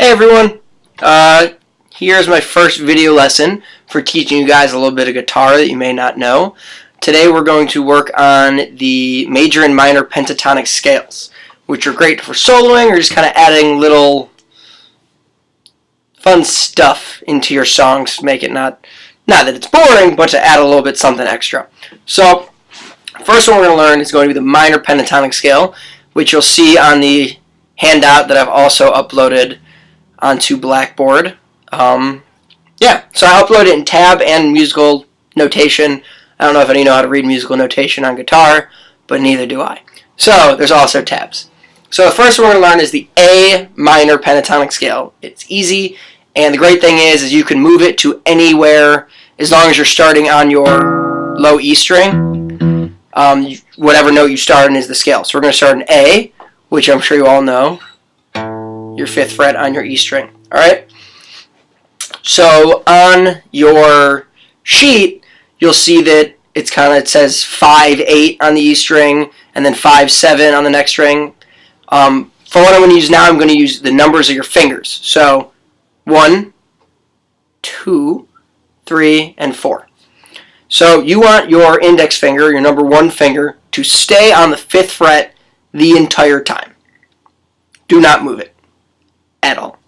Hey everyone, here's my first video lesson for teaching you guys a little bit of guitar that you may not know. Today we're going to work on the major and minor pentatonic scales, which are great for soloing or just kind of adding little fun stuff into your songs to make it not that it's boring, but to add a little bit something extra. So, first one we're going to learn is going to be the minor pentatonic scale, which you'll see on the handout that I've also uploaded onto Blackboard. So I upload it in tab and musical notation. I don't know if any know how to read musical notation on guitar, but neither do I. So there's also tabs. So the first one we're going to learn is the A minor pentatonic scale. It's easy, and the great thing is you can move it to anywhere as long as you're starting on your low E string. Whatever note you start in is the scale. So we're going to start in A, which I'm sure you all know. Your 5th fret on your E string. Alright? So on your sheet, you'll see that it says 5-8 on the E string, and then 5-7 on the next string. For what I'm going to use now, I'm going to use the numbers of your fingers. So 1, 2, 3, and 4. So you want your index finger, your number 1 finger, to stay on the 5th fret the entire time. Do not move it at all.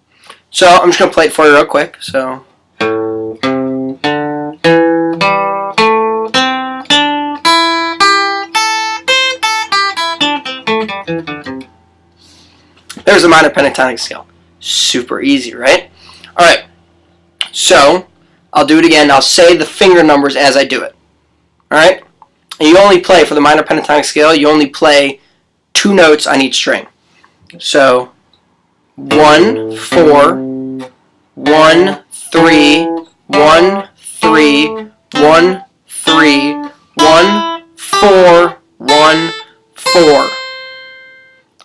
So I'm just going to play it for you real quick. So there's the minor pentatonic scale. Super easy, right? Alright, so I'll do it again. I'll say the finger numbers as I do it. Alright? And you only play, for the minor pentatonic scale, you only play 2 notes on each string. So 1, 4, 1, 3, 1, 3, 1, 3, 1, 4, 1, 4.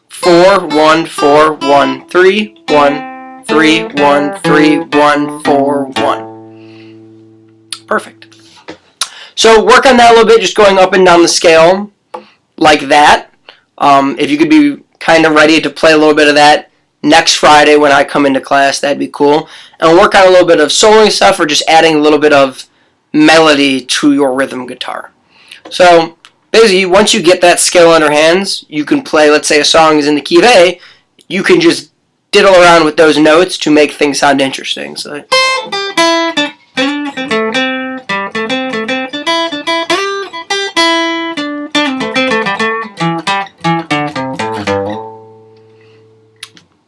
4, 1, 4, 1, 3, 1, 3, 1, 3, 1, 4, 1. Perfect. So work on that a little bit, just going up and down the scale like that. If you could be kind of ready to play a little bit of that next Friday when I come into class, that'd be cool. And work on a little bit of soloing stuff or just adding a little bit of melody to your rhythm guitar. So basically, once you get that scale in your hands, you can play, let's say a song is in the key of A, you can just diddle around with those notes to make things sound interesting.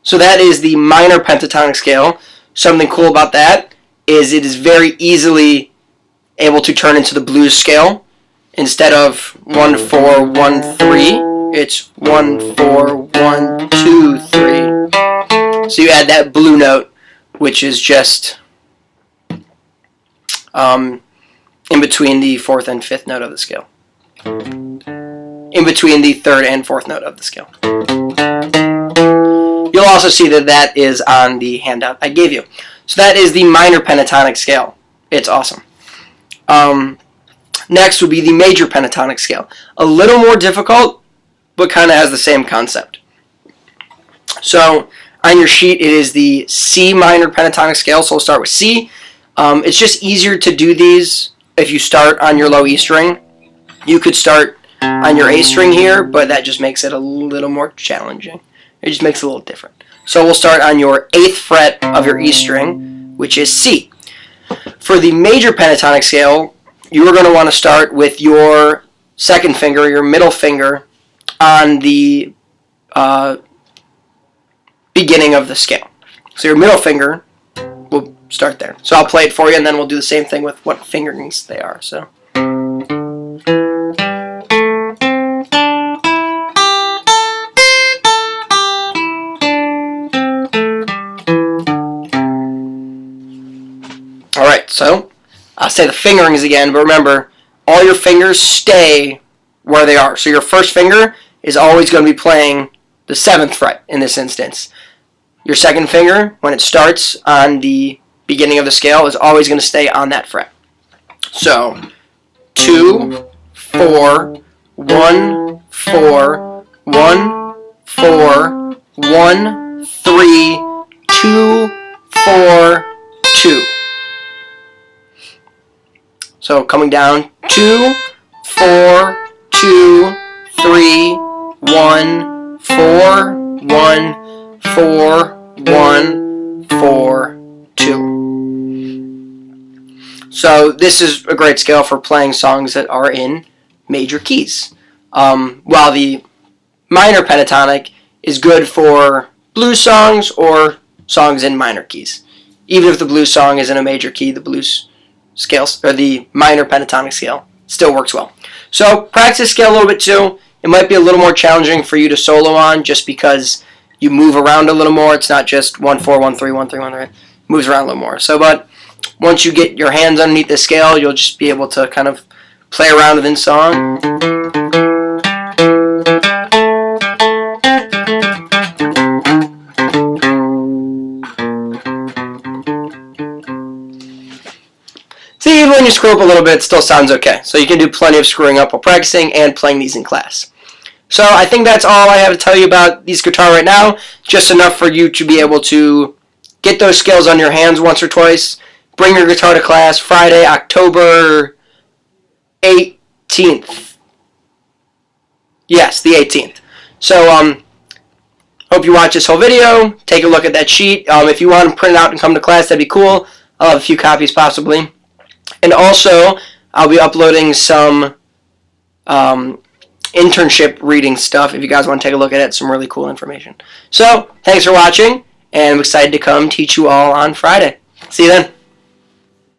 So that is the minor pentatonic scale. Something cool about that is it is very easily able to turn into the blues scale. Instead of 1, 4, 1, 3, it's 1, 4, 1, 2, 3. So you add that blue note, which is just in between the 4th and 5th note of the scale. In between the 3rd and 4th note of the scale. You'll also see that that is on the handout I gave you. So that is the minor pentatonic scale. It's awesome. Next would be the major pentatonic scale. A little more difficult, but kind of has the same concept. So on your sheet, it is the C minor pentatonic scale, so we'll start with C. It's just easier to do these if you start on your low E string. You could start on your A string here, but that just makes it a little more challenging. It just makes it a little different. So we'll start on your 8th fret of your E string, which is C. For the major pentatonic scale, you are going to want to start with your 2nd finger, your middle finger, on the beginning of the scale. So your middle finger will start there. So I'll play it for you, and then we'll do the same thing with what fingerings they are. So. Alright, so I'll say the fingerings again, but remember, all your fingers stay where they are. So your 1st finger is always going to be playing the 7th fret in this instance. Your 2nd finger, when it starts on the beginning of the scale, is always going to stay on that fret. So 2, 4, 1, 4, 1, 4, 1, 3, 2, 4, 2. So coming down 2, 4, 2, 3, 1, 4, 1, 4, 1, 4, 2. So this is a great scale for playing songs that are in major keys. While the minor pentatonic is good for blues songs or songs in minor keys. Even if the blues song is in a major key, the blues scale, or the minor pentatonic scale, still works well. So practice scale a little bit too. It might be a little more challenging for you to solo on just because you move around a little more. It's not just 1, 4, 1, 3, 1, 3, 1, 3. It moves around a little more. So, but once you get your hands underneath the scale, you'll just be able to kind of play around within song. See, even when you screw up a little bit, it still sounds okay. So you can do plenty of screwing up while practicing and playing these in class. So I think that's all I have to tell you about these guitar right now. Just enough for you to be able to get those scales on your hands once or twice. Bring your guitar to class Friday, October 18th. Yes, the 18th. So hope you watch this whole video. Take a look at that sheet. If you want to print it out and come to class, that'd be cool. I'll have a few copies possibly. And also, I'll be uploading some internship reading stuff if you guys want to take a look at it. Some really cool information. So, thanks for watching, and I'm excited to come teach you all on Friday. See you then.